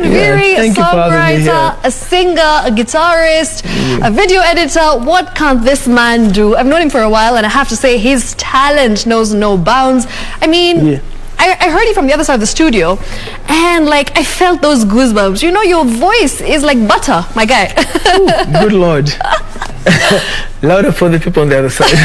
Nviiri, a songwriter, a singer, a guitarist, a video editor. What can't this man do? I've known him for a while, and I have to say his talent knows no bounds. I mean, I heard you from the other side of the studio, and like I felt those goosebumps. You know, your voice is like butter, my guy. Ooh, good Lord. Louder for the people on the other side.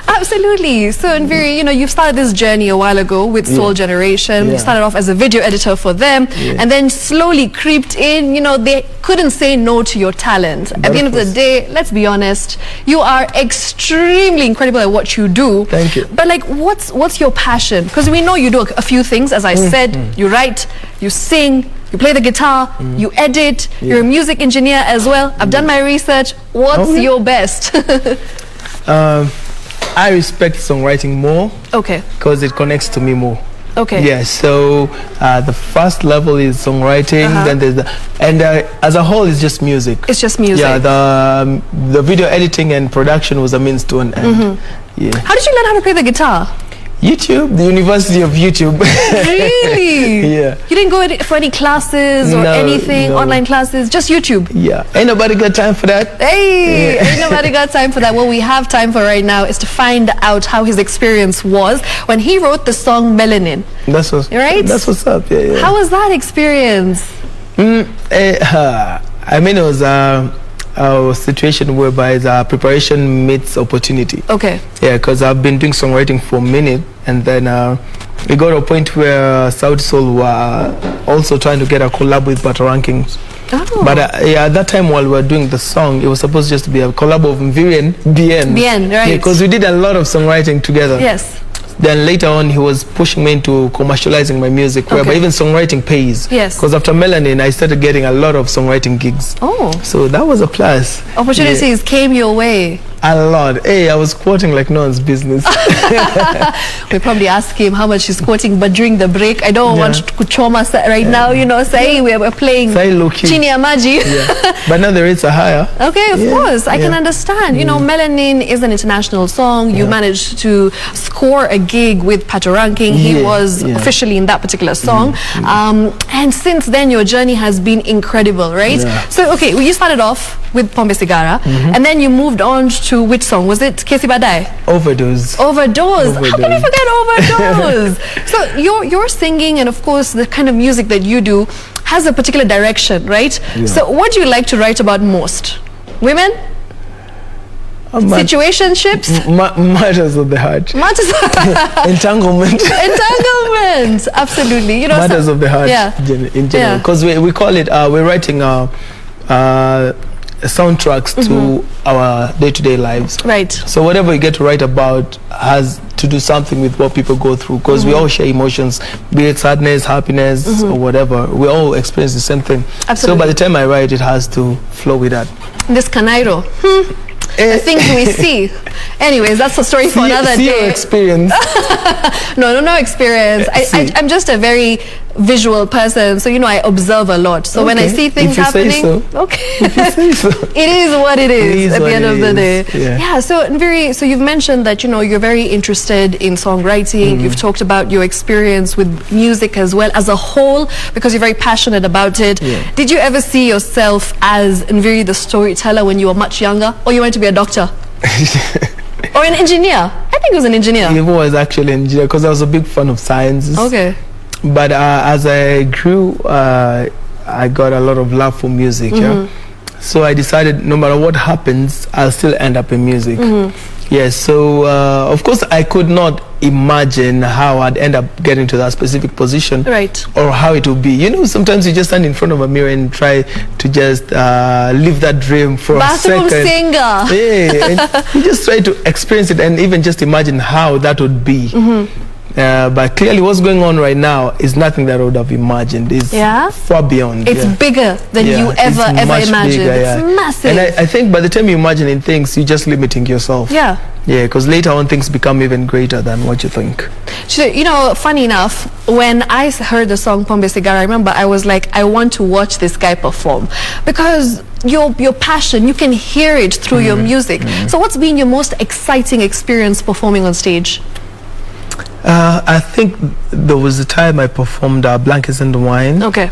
Absolutely. So Nviiri, you know, you've started this journey a while ago with Soul Generation. You started off as a video editor for them, and then slowly creeped in. You know, they couldn't say no to your talent. At the end of the day, let's be honest, you are extremely incredible at what you do. Thank you. But like, what's your passion? Because we know you do a few things. As I said, you write, you sing, you play the guitar, you edit, you're a music engineer as well. I've done my research. What's your best? I respect songwriting more. Okay. Because it connects to me more. Okay. Yeah, so the first level is songwriting, then there's as a whole it's just music. It's just music. Yeah, the video editing and production was a means to an end. Yeah. How did you learn how to play the guitar? YouTube, the University of YouTube. Really? Yeah. You didn't go for any classes or anything, online classes, just YouTube? Yeah. Ain't nobody got time for that. Hey, ain't nobody got time for that. What we have time for right now is to find out how his experience was when he wrote the song Melanin. That's what's That's what's up. Yeah. How was that experience? I mean, it was a situation whereby the preparation meets opportunity. Okay. Yeah, because I've been doing songwriting for a minute, and then we got to a point where South Soul were also trying to get a collab with Butter Rankings. Oh. But at that time, while we were doing the song, it was supposed just to be a collab of Nviiri and Bien. Bien, right. Yeah, because we did a lot of songwriting together. Yes. Then later on, he was pushing me into commercializing my music, whereby even songwriting pays. Yes. Because after Melanin, I started getting a lot of songwriting gigs. Oh. So that was a plus. Opportunities came your way. A lot. Hey, I was quoting like no one's business. We probably ask him how much he's quoting, but during the break, I don't want to kuchoma right now, you know, say we're playing Chini ya Maji. But now the rates are higher. Okay, of course. I can understand. You know, Melanin is an international song. You managed to score a gig with Butter Ranking. He was officially in that particular song. And since then, your journey has been incredible, right? So, okay, well, you started off with Pombe Sigara, and then you moved on to which song? Was it Kesi Badai? Overdose. Overdose. How can you forget Overdose? So your singing and of course the kind of music that you do has a particular direction, right? So what do you like to write about most? Women? Situationships? Matters of the heart. Matters Entanglement. Entanglement. Absolutely. You know, matters of the heart in general. Because we call it, we're writing soundtracks to our day-to-day lives. Right. So whatever you get to write about has to do something with what people go through, because we all share emotions, be it sadness, happiness, or whatever. We all experience the same thing. Absolutely. So by the time I write, it has to flow with that. This Canairo. The things we see. Anyways, that's a story for another day. Your experience. No experience. I'm just a very visual person, so you know I observe a lot. So when I see things happening, if you say so. It is what it is at the end of the day. Yeah. So Nviiri, so you've mentioned that, you know, you're very interested in songwriting. You've talked about your experience with music as well as a whole, because you're very passionate about it. Did you ever see yourself as Nviiri the storyteller when you were much younger, or you wanted to be a doctor? Or an engineer? I think it was an engineer. It was actually an engineer, because I was a big fan of sciences. Okay. But as I grew, I got a lot of love for music. So I decided no matter what happens, I'll still end up in music. Yes, so of course I could not imagine how I'd end up getting to that specific position, or how it would be. You know, sometimes you just stand in front of a mirror and try to just live that dream for a second. Bathroom singer. Yeah, and you just try to experience it and even just imagine how that would be. But clearly what's going on right now is nothing that I would have imagined. It's far beyond. It's bigger than you ever imagined. Bigger, it's massive. And I think by the time you're imagining things, you're just limiting yourself. Yeah, because later on things become even greater than what you think. So, you know, funny enough, when I heard the song Pombe Sigara, I remember I was like, I want to watch this guy perform, because your passion, you can hear it through your music. So what's been your most exciting experience performing on stage? I think there was a time I performed Blankets and Wine. Okay.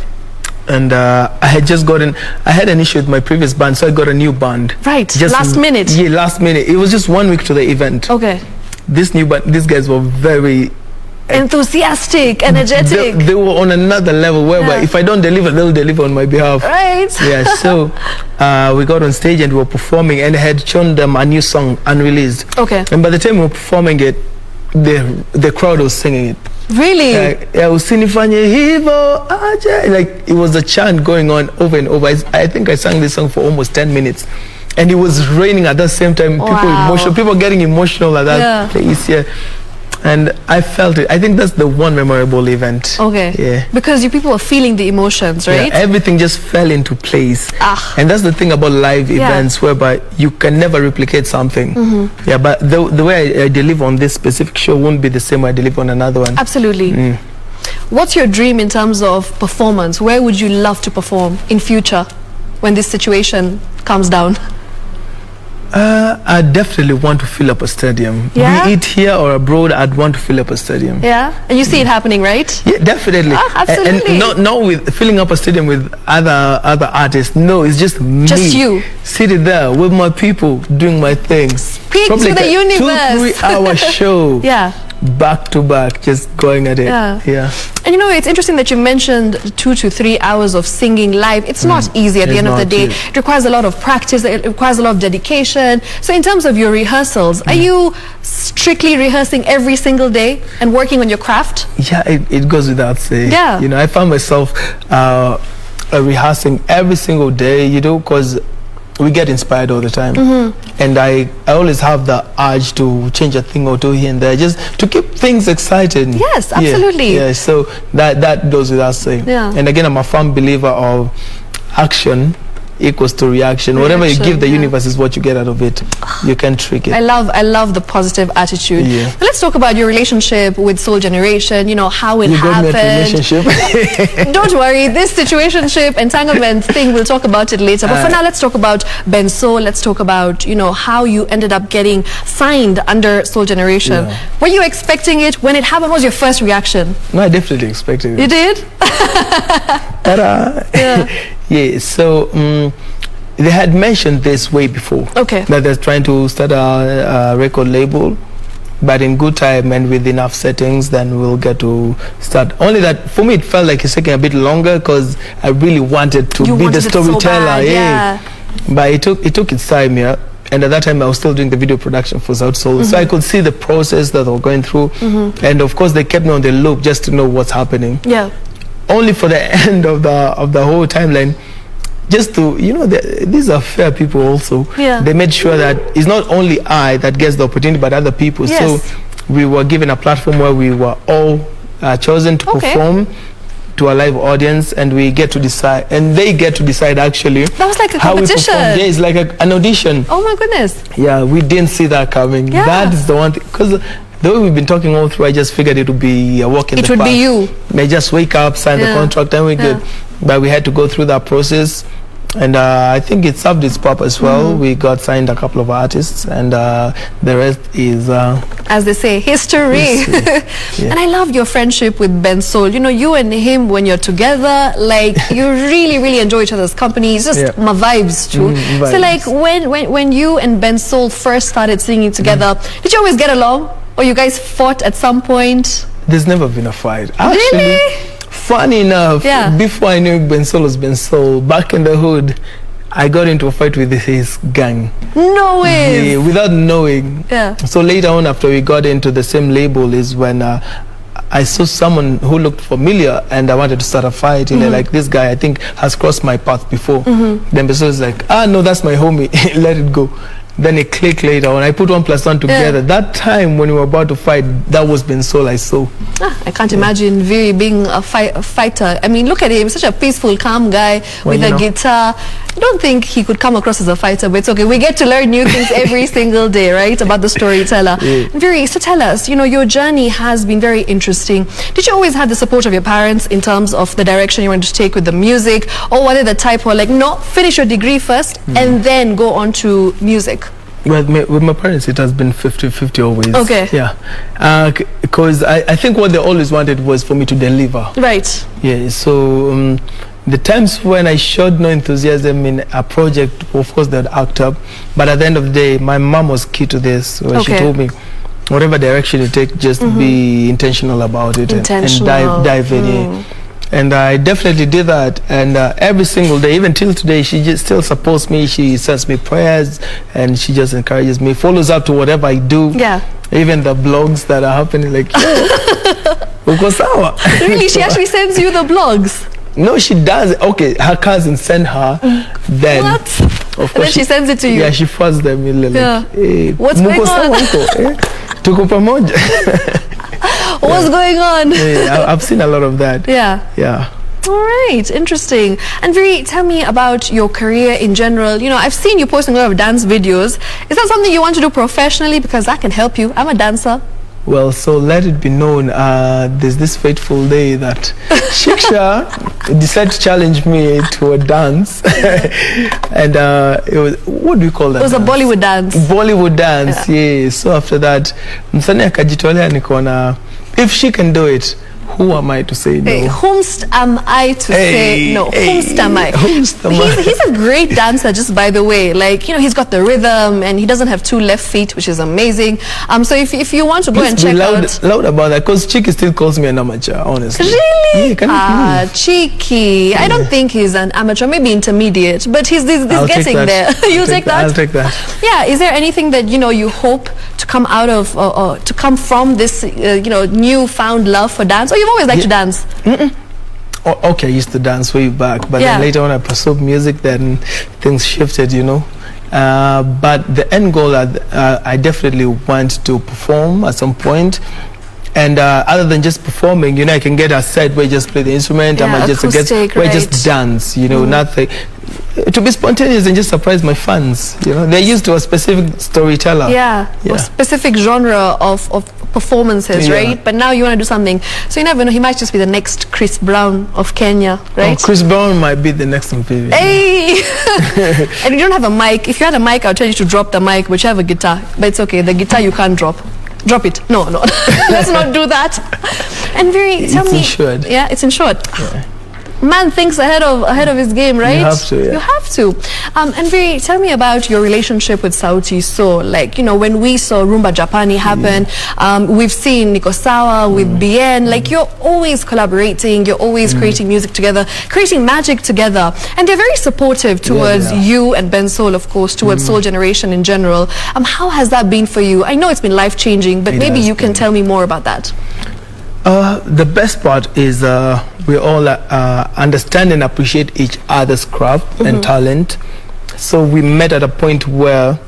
And I had an issue with my previous band, so I got a new band. Right, just last minute. Yeah, last minute. It was just 1 week to the event. Okay. This new band, these guys were very enthusiastic, energetic. They were on another level whereby if I don't deliver, they'll deliver on my behalf. Right. Yeah, so we got on stage and we were performing, and I had shown them a new song unreleased. Okay. And by the time we were performing it, the crowd was singing it. Really? Like it was a chant going on over and over. I think I sang this song for almost 10 minutes. And it was raining at the same time. People getting emotional at that place. Yeah. And I felt it. I think that's the one memorable event. Okay. Yeah. Because you people are feeling the emotions, right? Yeah, everything just fell into place. And that's the thing about live events, whereby you can never replicate something. Yeah, but the way I deliver on this specific show won't be the same way I deliver on another one. Absolutely. What's your dream in terms of performance? Where would you love to perform in future when this situation comes down? I definitely want to fill up a stadium. Yeah? Be it here or abroad, I'd want to fill up a stadium. Yeah? And you see it happening, right? Yeah, definitely. Absolutely. And not with filling up a stadium with other artists. No, it's just me. Just you. Sitting there with my people, doing my things. Speak Probably to the universe. 2-3 hour show. Yeah. Back to back, just going at it. Yeah. And you know, it's interesting that you mentioned 2 to 3 hours of singing live. It's not easy at the end of the day. It requires a lot of practice. It requires a lot of dedication. So in terms of your rehearsals, are you strictly rehearsing every single day and working on your craft? Yeah, it goes without saying. Yeah. You know, I found myself rehearsing every single day, you know, because we get inspired all the time. And I always have the urge to change a thing or two here and there, just to keep things exciting. Yes, absolutely. Yeah, so that goes without saying. Yeah. And again, I'm a firm believer of action equals to reaction. Whatever you give the universe is what you get out of it. You can't trick it. I love the positive attitude. Yeah. But let's talk about your relationship with Soul Generation, you know, how it happened. Relationship. Don't worry, this situationship, entanglement thing, we'll talk about it later. But for now, let's talk about Ben Soul. Let's talk about, you know, how you ended up getting signed under Soul Generation. Were you expecting it? When it happened, what was your first reaction? No, I definitely expected it. You did? Yeah, so they had mentioned this way before. Okay. That they're trying to start a record label, but in good time and with enough settings, then we'll get to start. Only that for me, it felt like it's taking a bit longer because I really wanted to be the storyteller. So but it took its time, And at that time, I was still doing the video production for South Soul, so I could see the process that they were going through, and of course, they kept me on the loop just to know what's happening. Yeah. Only for the end of the whole timeline, just to, you know, these are fair people also. Yeah. They made sure that it's not only I that gets the opportunity, but other people. Yes. So we were given a platform where we were all chosen to perform to a live audience, and we get to decide, and they get to decide actually. That was like a how competition. We perform. Yeah, it's like an audition. Oh my goodness. Yeah, we didn't see that coming. Yeah. That is the one thing, because the way we've been talking all through, I just figured it would be a walk in the park. It would be you. They just wake up, sign the contract, and we're good. But we had to go through that process, and I think it served its purpose well. We got signed a couple of artists, and the rest is, as they say, history. And I love your friendship with Ben Soul. You know, you and him, when you're together, like, you really enjoy each other's company. It's just my vibes too. Vibes. So like, when you and Ben Soul first started singing together, did you always get along? Or you guys fought at some point? There's never been a fight. Actually, really? Funny enough, before I knew Ben Soul was Ben Soul, back in the hood, I got into a fight with his gang. No way! Yeah, without knowing. Yeah. So later on, after we got into the same label, is when I saw someone who looked familiar, and I wanted to start a fight. And like, this guy, I think, has crossed my path before. Then Ben Soul was like, no, that's my homie. Let it go. Then it clicked later on. I put 1 + 1 together. That time when we were about to fight, that was Ben Soul I saw. I can't imagine Nviiri being a fighter. I mean, look at him, such a peaceful, calm guy with a guitar. I don't think he could come across as a fighter, but it's okay. We get to learn new things every single day, right, about the storyteller. Nviiri, so tell us, you know, your journey has been very interesting. Did you always have the support of your parents in terms of the direction you wanted to take with the music? Or were they the type who are like, no, finish your degree first and then go on to music? Well, with my parents, it has been 50-50 always. Okay. Yeah. Because I think what they always wanted was for me to deliver. Right. Yeah. So the times when I showed no enthusiasm in a project, of course, they'd act up. But at the end of the day, my mom was key to this. When she told me, whatever direction you take, just be intentional about it and dive in. And I definitely did that. And every single day, even till today, she just still supports me. She sends me prayers, and she just encourages me, follows up to whatever I do. Yeah. Even the blogs that are happening, like, really? She actually sends you the blogs? No, she does. Okay, her cousin sent her. Then, what? Of course, and then she sends it to you. Yeah, she forwards them. Like, what's going on? Tuko pamoja. What's going on? Yeah, I've seen a lot of that. Yeah. All right, interesting. And Nviiri, tell me about your career in general. You know, I've seen you posting a lot of dance videos. Is that something you want to do professionally? Because that can help you. I'm a dancer. Well, so let it be known, there's this fateful day that Shiksha decided to challenge me to a dance. And it was, what do you call that? It was dance? A Bollywood dance. Bollywood dance, yeah. So after that, msanii akajitolea nikaona, if she can do it, who am I to say no? Hey, whomst am I to say no? Whomst am I? He's a great dancer, just by the way. Like, you know, he's got the rhythm and he doesn't have 2 left feet, which is amazing. So if you want to go and check out... loud about that, because Cheeky still calls me an amateur, honestly. Really? Yeah, Cheeky. I don't think he's an amateur, maybe intermediate, but he's getting there. You'll take that? I'll take that. Yeah, is there anything that, you know, you hope to come out of, to come from this, you know, newfound love for dance? Or you've always liked to dance? Okay, I used to dance way back, but then later on I pursued music, then things shifted, you know. But the end goal, I definitely want to perform at some point. And other than just performing, you know, I can get a set where I just play the instrument, I might just just dance, you know, nothing. To be spontaneous and just surprise my fans, you know. They're used to a specific storyteller. Or specific genre of performances, right? But now you want to do something. So you never know, he might just be the next Chris Brown of Kenya, right? Oh, Chris Brown might be the next Nviiri. Hey! And you don't have a mic. If you had a mic, I'll tell you to drop the mic, but you have a guitar. But it's okay, the guitar you can't drop. Drop it. No. Let's not do that. And Nviiri, tell me. It's insured. Yeah, it's insured. Yeah. Man thinks ahead of his game, right? You have to, yeah. You have to. And Nviiri, tell me about your relationship with Sauti Sol. Like, you know, when we saw Rumba Japani happen, we've seen Niko Sawa with BN. Like, you're always collaborating, you're always creating music together, creating magic together. And they're very supportive towards you and Ben Soul, of course, towards Soul Generation in general. How has that been for you? I know it's been life-changing, but maybe you can tell me more about that. The best part is we all understand and appreciate each other's craft and talent. So we met at a point where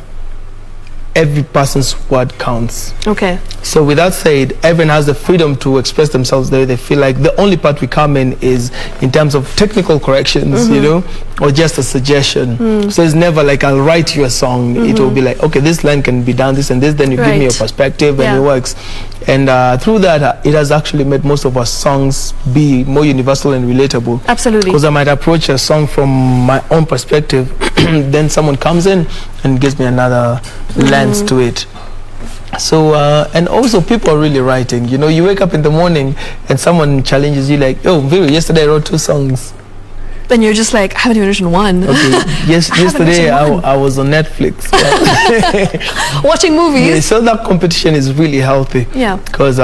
every person's word counts. Okay. So with that said, everyone has the freedom to express themselves the way they feel like. The only part we come in is in terms of technical corrections, you know, or just a suggestion. So it's never like, I'll write you a song. It will be like, okay, this line can be done, this and this, then you give me your perspective and it works. And through that, it has actually made most of our songs be more universal and relatable. Absolutely. Because I might approach a song from my own perspective, then someone comes in and gives me another lens to it. So and also people are really writing. You know, you wake up in the morning and someone challenges you like, "Oh, Nviiri, yesterday I wrote 2 songs." Then you're just like, I haven't even written one. Okay. Yesterday I was on Netflix watching movies. Yeah, so that competition is really healthy. Yeah. Because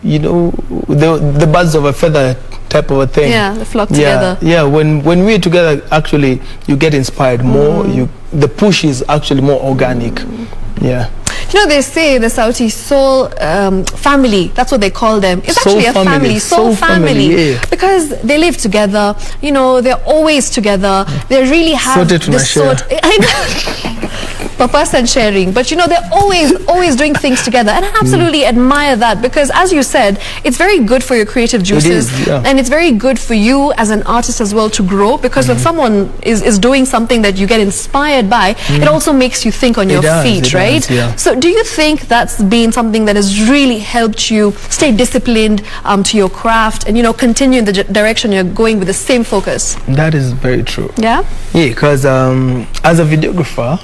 you know, the birds of a feather type of a thing. Yeah, they flock together. Yeah, when we're together, actually, you get inspired more. The push is actually more organic. Yeah. You know, they say the Sauti Sol family, that's what they call them. It's actually a family, Soul family. Yeah. Because they live together, you know, they're always together. They really have this sort... per person sharing, but you know, they're always doing things together, and I absolutely admire that, because as you said, it's very good for your creative juices, and it's very good for you as an artist as well to grow, because when someone is doing something that you get inspired by, it also makes you think on your feet, right? So do you think that's been something that has really helped you stay disciplined to your craft, and you know, continue in the direction you're going with the same focus? That is very true. Yeah, because as a videographer,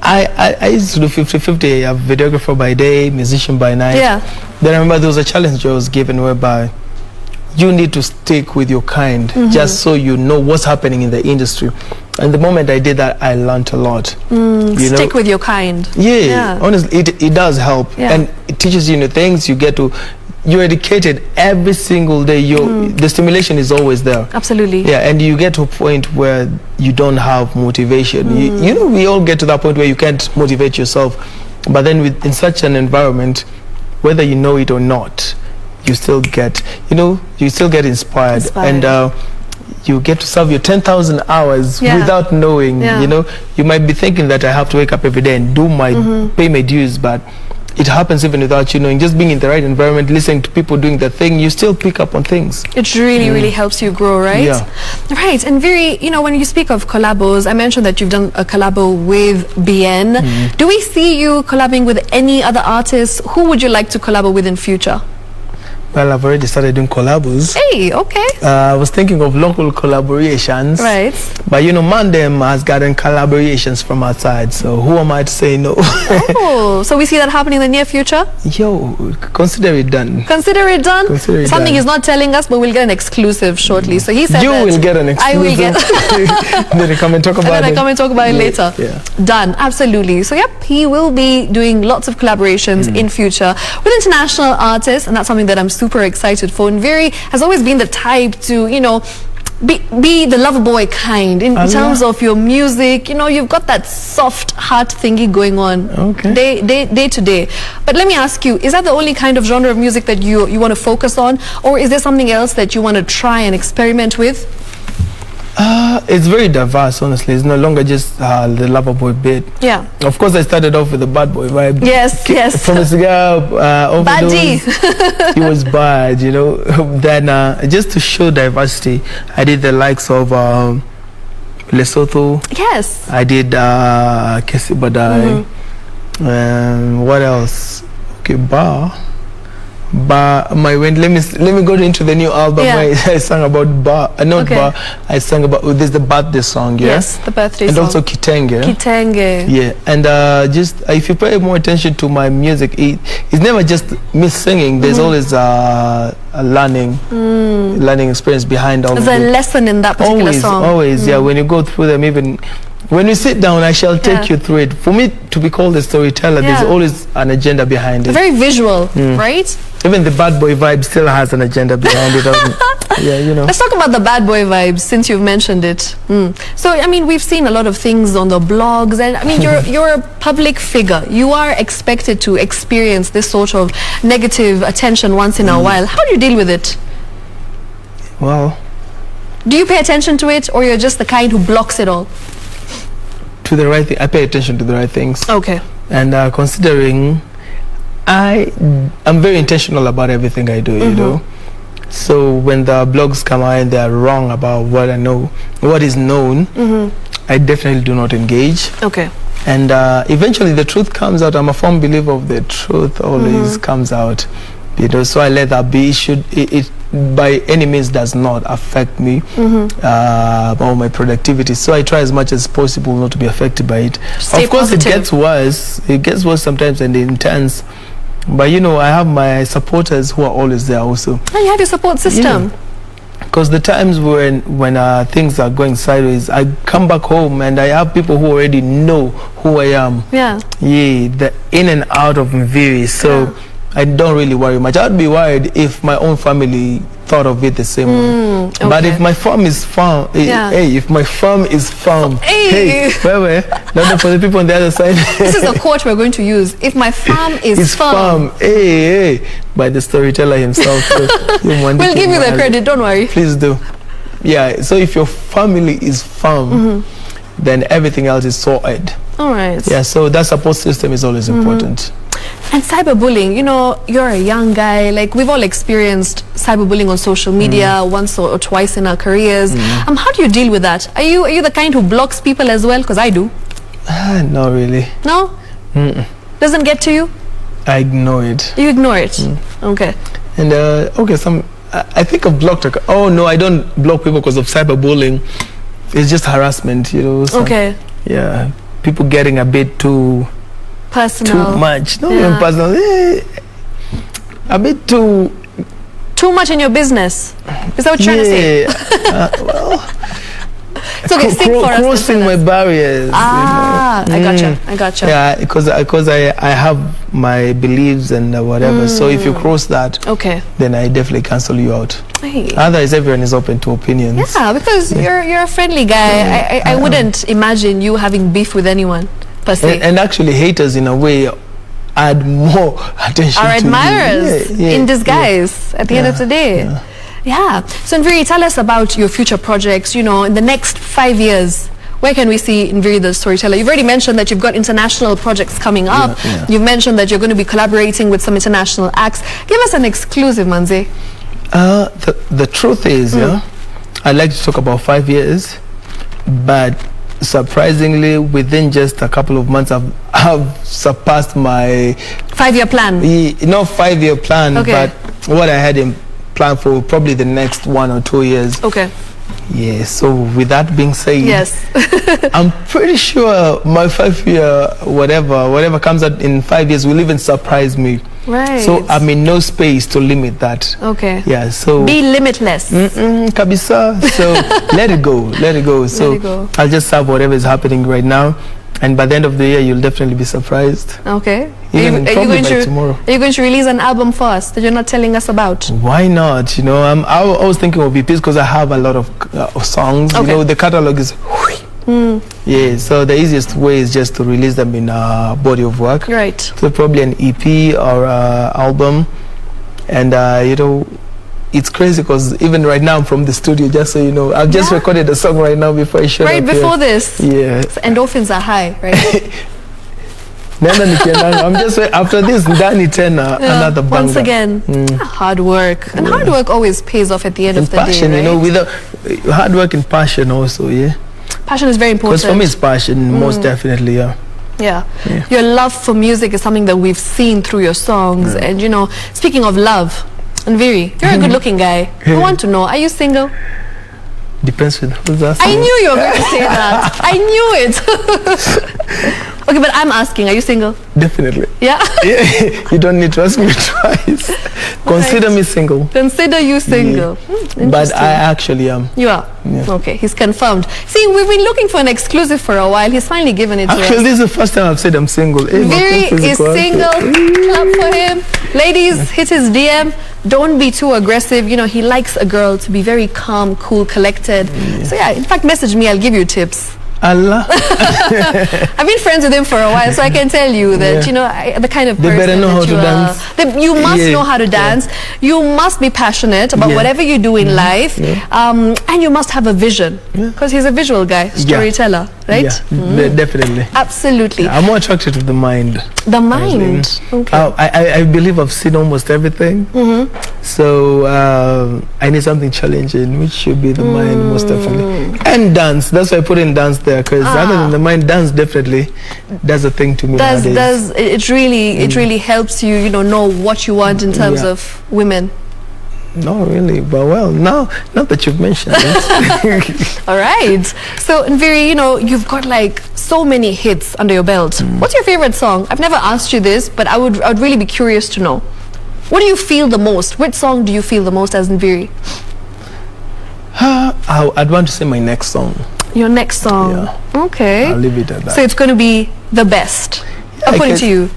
I used to do 50-50, a videographer by day, musician by night. Yeah. Then I remember there was a challenge I was given whereby you need to stick with your kind, just so you know what's happening in the industry. And the moment I did that, I learned a lot. Stick with your kind. Yeah. Honestly, it does help. And it teaches you new things. You're educated every single day. The stimulation is always there. Absolutely. Yeah, and you get to a point where you don't have motivation. You know, we all get to that point where you can't motivate yourself. But then in such an environment, whether you know it or not, you still get, inspired. And you get to serve your 10,000 hours without knowing. You know, you might be thinking that I have to wake up every day and do pay my dues, but it happens even without you knowing. Just being in the right environment, listening to people doing their thing, you still pick up on things. It really, really helps you grow, right? Yeah. Right. And when you speak of collabos, I mentioned that you've done a collabo with BN. Do we see you collabing with any other artists? Who would you like to collabo with in future? Well, I've already started doing collabos. Hey, okay. I was thinking of local collaborations. Right. But Mandem has gotten collaborations from outside, so who am I to say no? Oh, so we see that happening in the near future? Yo, consider it done. Consider it done? Consider it Something done. he's not telling us, but we'll get an exclusive shortly. So he said you that will get an exclusive. I will get. Then I come and talk about it. And then I come and talk about it later. Yeah. Done. Absolutely. So yep, he will be doing lots of collaborations in future with international artists, and that's something that I'm super excited for. Nviiri has always been the type to, be the lover boy kind in terms of your music. You've got that soft heart thingy going on day to day. But let me ask you, is that the only kind of genre of music that you want to focus on, or is there something else that you want to try and experiment with? It's very diverse, honestly. It's no longer just the lover boy bit. Yeah. Of course, I started off with the bad boy vibe. Yes. From a cigar overdose, it was bad, Then just to show diversity, I did the likes of Lesotho. Yes. I did Kesi Badai. What else? Okay, Bar, let me go into the new album. I sang about bar, I sang about this the birthday song. Yes, the birthday song. And also Kitenge. Yeah, and just if you pay more attention to my music, it's never just me singing. There's always a learning experience behind all. There's a lesson in that particular song. Always, yeah. When you go through them, even when you sit down, I shall take you through it. For me to be called a storyteller, there's always an agenda behind it. Very visual, right? Even the bad boy vibe still has an agenda behind it. Let's talk about the bad boy vibes since you've mentioned it. So, I mean, we've seen a lot of things on the blogs, and I mean, you're a public figure. You are expected to experience this sort of negative attention once in a while. How do you deal with it? Well, do you pay attention to it, or you're just the kind who blocks it all? To the right thing. I pay attention to the right things. Okay. And considering I'm very intentional about everything I do, So when the blogs come out and they're wrong about what I know, what is known, I definitely do not engage. Okay. And eventually the truth comes out. I'm a firm believer of the truth always comes out. So I let that be. It by any means does not affect me or my productivity. So I try as much as possible not to be affected by it. Of course, it gets worse. It gets worse sometimes and intense. But I have my supporters who are always there also. And you have your support system. Because the times when things are going sideways, I come back home and I have people who already know who I am. Yeah. Yeah, the in and out of Nviiri. So I don't really worry much. I'd be worried if my own family thought of it the same way. Okay. But if my farm is firm, if my farm is firm, not for the people on the other side. This is a quote we're going to use. If my farm is firm. By the storyteller himself. We'll give you the credit, don't worry. Please do. Yeah, so if your family is firm, then everything else is sorted. All right. Yeah, so that support system is always important. And cyberbullying, you're a young guy, like we've all experienced cyberbullying on social media once or twice in our careers. How do you deal with that? Are you the kind who blocks people as well? Because I do. Not really. No? Doesn't get to you? I ignore it. You ignore it? Okay. And I think I've blocked no, I don't block people because of cyberbullying. It's just harassment, Okay. Yeah, people getting a bit too personal. Too much. Not even personal. A bit too Too much in your business? Is that what you're trying to say? Well, it's okay, sing for us. Crossing my barriers. Ah, you know. I gotcha. Yeah, because I have my beliefs and whatever. So if you cross that, okay, then I definitely cancel you out. Hey. Otherwise, everyone is open to opinions. Yeah, because you're a friendly guy. I wouldn't imagine you having beef with anyone per se. And actually, haters in a way add more attention. Our to admirers in disguise at the end of the day. Yeah. So Nviiri, tell us about your future projects. You know, in the next 5 years, where can we see Nviiri the storyteller? You've already mentioned that you've got international projects coming up. You've mentioned that you're going to be collaborating with some international acts. Give us an exclusive, Manze. The truth is, I'd like to talk about 5 years, but surprisingly, within just a couple of months, I've surpassed my 5-year plan. Not 5-year plan, but what I had in plan for probably the next 1 or 2 years. Okay. Yeah, so with that being said, yes, I'm pretty sure my 5-year whatever comes out in 5 years will even surprise me. Right. So I'm in no space to limit that. Okay. Yeah, so be limitless. Kabisa. So let it go. So I'll just serve whatever is happening right now. And by the end of the year, you'll definitely be surprised. Okay. Are you going to release an album first that you're not telling us about? Why not? You know, I was thinking of EPs because I have a lot of songs. You know, the catalog is... Yeah, so the easiest way is just to release them in a body of work. Right. So probably an EP or album. And, you know, it's crazy because even right now I'm from the studio, just so you know. I've just recorded a song right now before I showed up before this? Yeah. So endorphins are high, right? I'm just after this, another banger. Once again, hard work. And hard work always pays off at the end of the passion, day, right? you know, with hard work and passion also, Passion is very important. Because for me it's passion, most definitely, Yeah. Your love for music is something that we've seen through your songs. And, you know, speaking of love, Nviiri, you're a good-looking guy. I want to know, are you single? Depends with who's asking. I knew you were going to say that. I knew it. Okay, but I'm asking, are you single? Definitely. Yeah? You don't need to ask me twice. Consider me single. Consider you single. But I actually am. You are? Yeah. Okay, he's confirmed. See, we've been looking for an exclusive for a while. He's finally given it to us. Actually, this is the first time I've said I'm single. Nviiri is single. Clap for him. Ladies, hit his DM. Don't be too aggressive. You know, he likes a girl to be very calm, cool, collected. So yeah, in fact, message me. I'll give you tips. Allah. I've been friends with him for a while, so I can tell you that, you know, the kind of person they better know how to dance. You must know how to dance. You must be passionate about whatever you do in life. And you must have a vision. Because he's a visual guy, storyteller, right? Yeah, definitely. Absolutely. I'm more attracted to the mind. The mind? Okay. I believe I've seen almost everything. So I need something challenging, which should be the mind, most definitely. And dance. That's why I put in dance there, because other than the mind, dance definitely does a thing to me nowadays. It really helps you, you know what you want in terms of women. Not really, but well, now that you've mentioned it. All right. So Nviiri, you know, you've got like so many hits under your belt. What's your favorite song? I've never asked you this, but I would really be curious to know. What do you feel the most? Which song do you feel the most as Nviiri? I'd want to say my next song. Your next song? Yeah. Okay. I'll leave it at that. So it's going to be the best, according to you?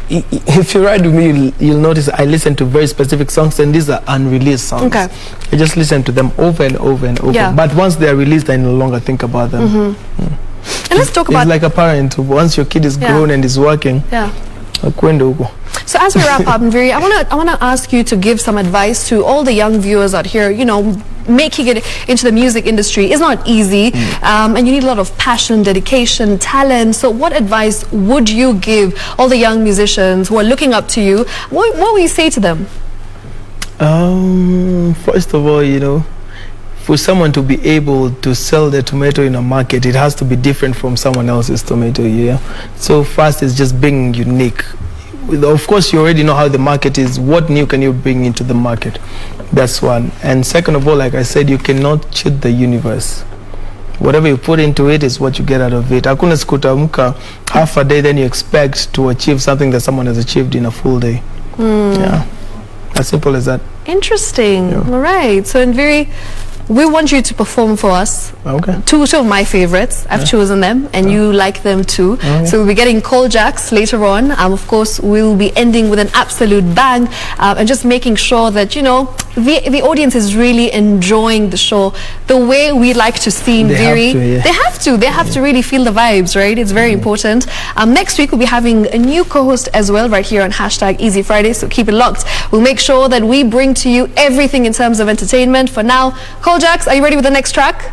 If you ride with me, you'll notice I listen to very specific songs, and these are unreleased songs. Okay. I just listen to them over and over and over. Yeah. But once they're released, I no longer think about them. And let's talk about... It's like a parent. Once your kid is grown and is working, so as we wrap up, Nviiri, I want to ask you to give some advice to all the young viewers out here. You know, making it into the music industry is not easy, and you need a lot of passion, dedication, talent. So what advice would you give all the young musicians who are looking up to you? What will you say to them? First of all, you know, for someone to be able to sell their tomato in a market, it has to be different from someone else's tomato. So first is just being unique. Of course, you already know how the market is. What new can you bring into the market? That's one. And second of all, like I said, you cannot cheat the universe. Whatever you put into it is what you get out of it. Hakuna sikutaamka half a day, then you expect to achieve something that someone has achieved in a full day. Yeah, as simple as that. Interesting. All right. So Nviiri, we want you to perform for us. Okay. Two of my favorites. I've chosen them, and you like them too. Okay. So we'll be getting Call Jacks later on. Of course, we'll be ending with an absolute bang, and just making sure that, you know, the audience is really enjoying the show the way we like to see Nviiri. They have to really feel the vibes, right? It's very important. Next week we'll be having a new co-host as well, right here on #Easy Friday. So keep it locked. We'll make sure that we bring to you everything in terms of entertainment. For now, Call Jacks, are you ready with the next track?